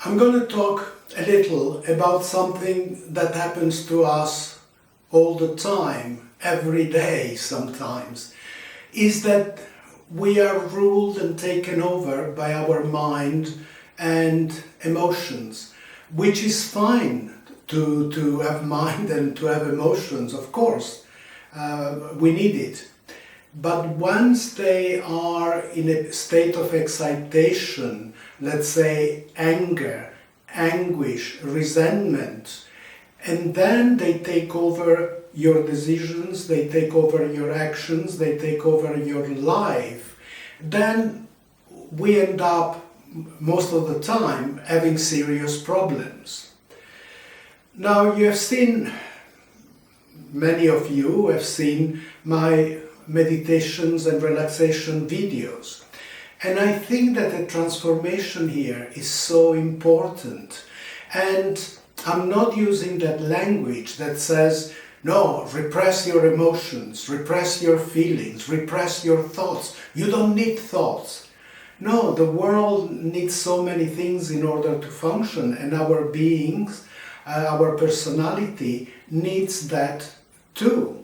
I'm going to talk a little about something that happens to us all the time, every day sometimes, is that we are ruled and taken over by our mind and emotions, which is fine to have mind and to have emotions, of course. We need it. But once they are in a state of excitation, let's say anger, anguish, resentment, and then they take over your decisions, they take over your actions, they take over your life, then we end up most of the time having serious problems. Now you have seen, many of you have seen my meditations and relaxation videos. And I think that the transformation here is so important. And I'm not using that language that says, no, repress your emotions, repress your feelings, repress your thoughts. You don't need thoughts. No, the world needs so many things in order to function, and our beings, our personality needs that too.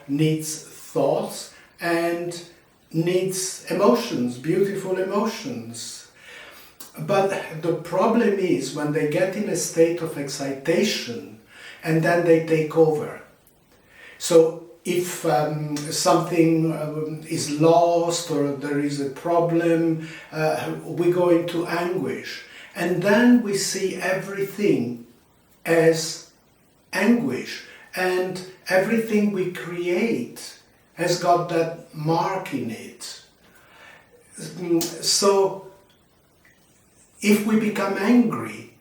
Needs thoughts and needs emotions, beautiful emotions. But the problem is when they get in a state of excitation and then they take over. So if something is lost or there is a problem, we go into anguish. And then we see everything as anguish. And everything we create has got that mark in it. So if we become angry,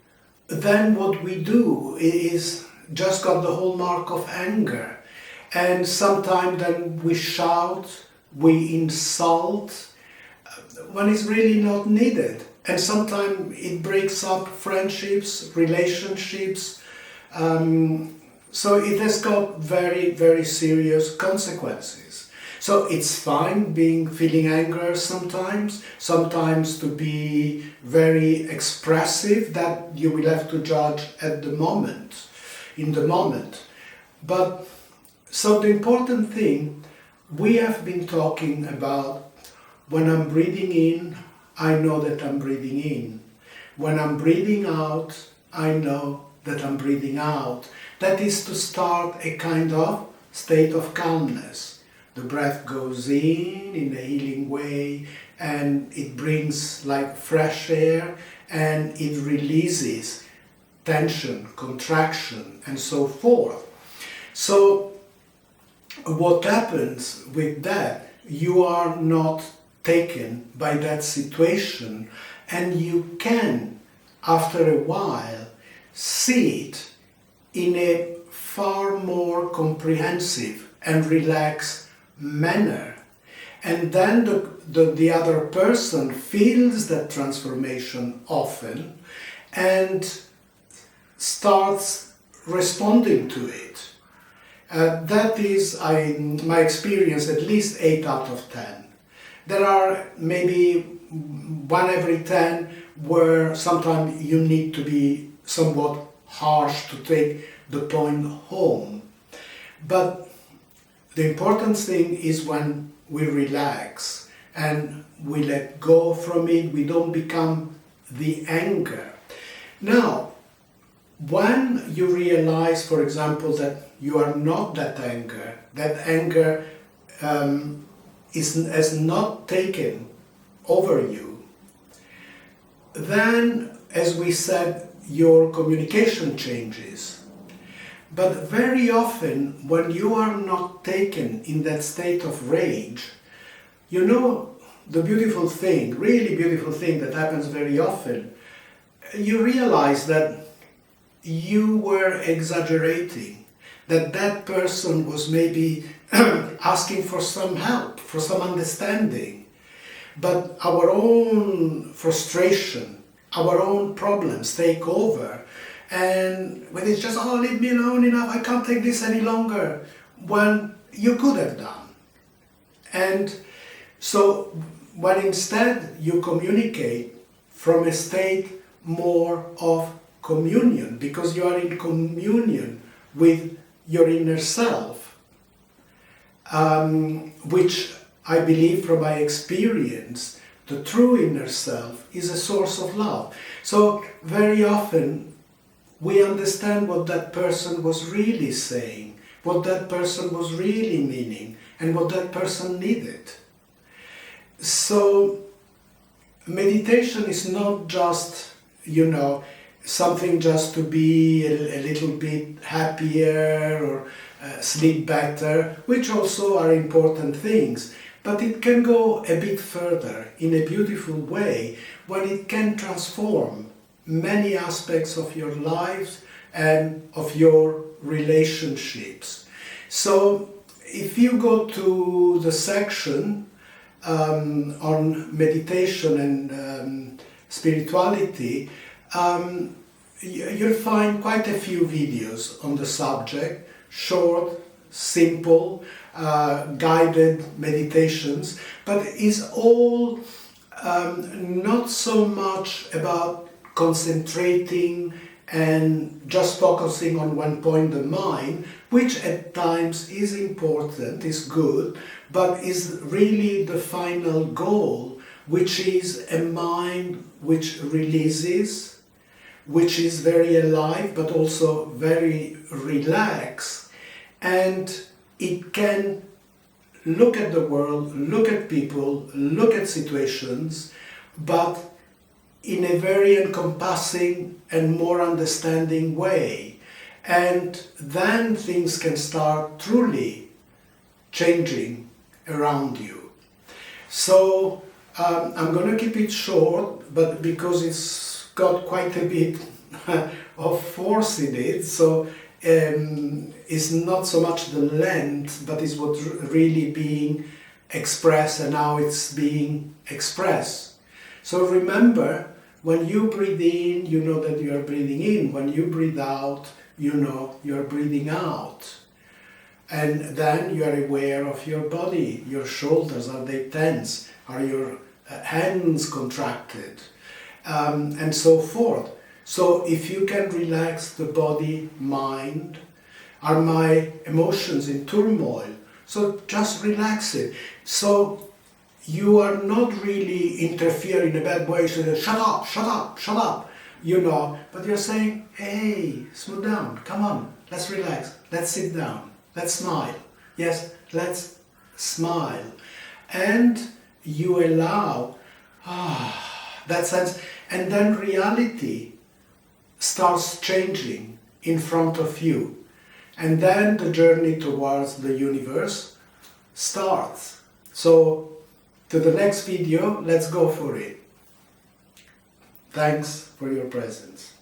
then what we do is just got the whole mark of anger. And sometimes then we shout, we insult, when it's really not needed. And sometimes it breaks up friendships, relationships. So it has got very, very serious consequences. So it's fine feeling anger sometimes to be very expressive, that you will have to judge in the moment. But so the important thing, we have been talking about, when I'm breathing in, I know that I'm breathing in. When I'm breathing out, I know that I'm breathing out. That is to start a kind of state of calmness. The breath goes in a healing way, and it brings like fresh air, and it releases tension, contraction, and so forth. So what happens with that? You are not taken by that situation, and you can, after a while, see it in a far more comprehensive and relaxed manner. And then the other person feels that transformation often and starts responding to it. That is, my experience, at least 8 out of 10. There are maybe 1 every 10 where sometimes you need to be somewhat harsh to take the point home. But the important thing is when we relax and we let go from it, we don't become the anger. Now, when you realize, for example, that you are not that anger has not taken over you, then, as we said, your communication changes. But very often, when you are not taken in that state of rage, the beautiful thing, really beautiful thing that happens very often, you realize that you were exaggerating, that person was maybe asking for some help, for some understanding. But our own frustration, our own problems take over, and when it's just, leave me alone, enough, I can't take this any longer, when you could have done. And so when instead you communicate from a state more of communion, because you are in communion with your inner self, which I believe from my experience, the true inner self is a source of love. So very often we understand what that person was really saying, what that person was really meaning, and what that person needed. So meditation is not just, something just to be a little bit happier or sleep better, which also are important things. But it can go a bit further in a beautiful way when it can transform many aspects of your lives and of your relationships. So if you go to the section on meditation and spirituality, you'll find quite a few videos on the subject, short, simple, guided meditations, but it's all not so much about concentrating and just focusing on one point of mind, which at times is important, is good, but is really the final goal, which is a mind which releases, which is very alive but also very relaxed, and it can look at the world, look at people, look at situations, but in a very encompassing and more understanding way. And then things can start truly changing around you. So I'm going to keep it short, but because it's got quite a bit of force in it, so it's not so much the length, but it's what's really being expressed and how it's being expressed. So remember, when you breathe in, you know that you are breathing in. When you breathe out, you know you are breathing out. And then you are aware of your body. Your shoulders, are they tense? Are your hands contracted? And so forth. So if you can relax the body, mind, are my emotions in turmoil? So just relax it. So you are not really interfering in a bad way, so shut up, shut up, shut up, but you're saying, hey, slow down, come on, let's relax, let's sit down, let's smile. Yes, let's smile. And you allow that sense, and then reality starts changing in front of you. And then the journey towards the universe starts. So, to the next video, let's go for it. Thanks for your presence.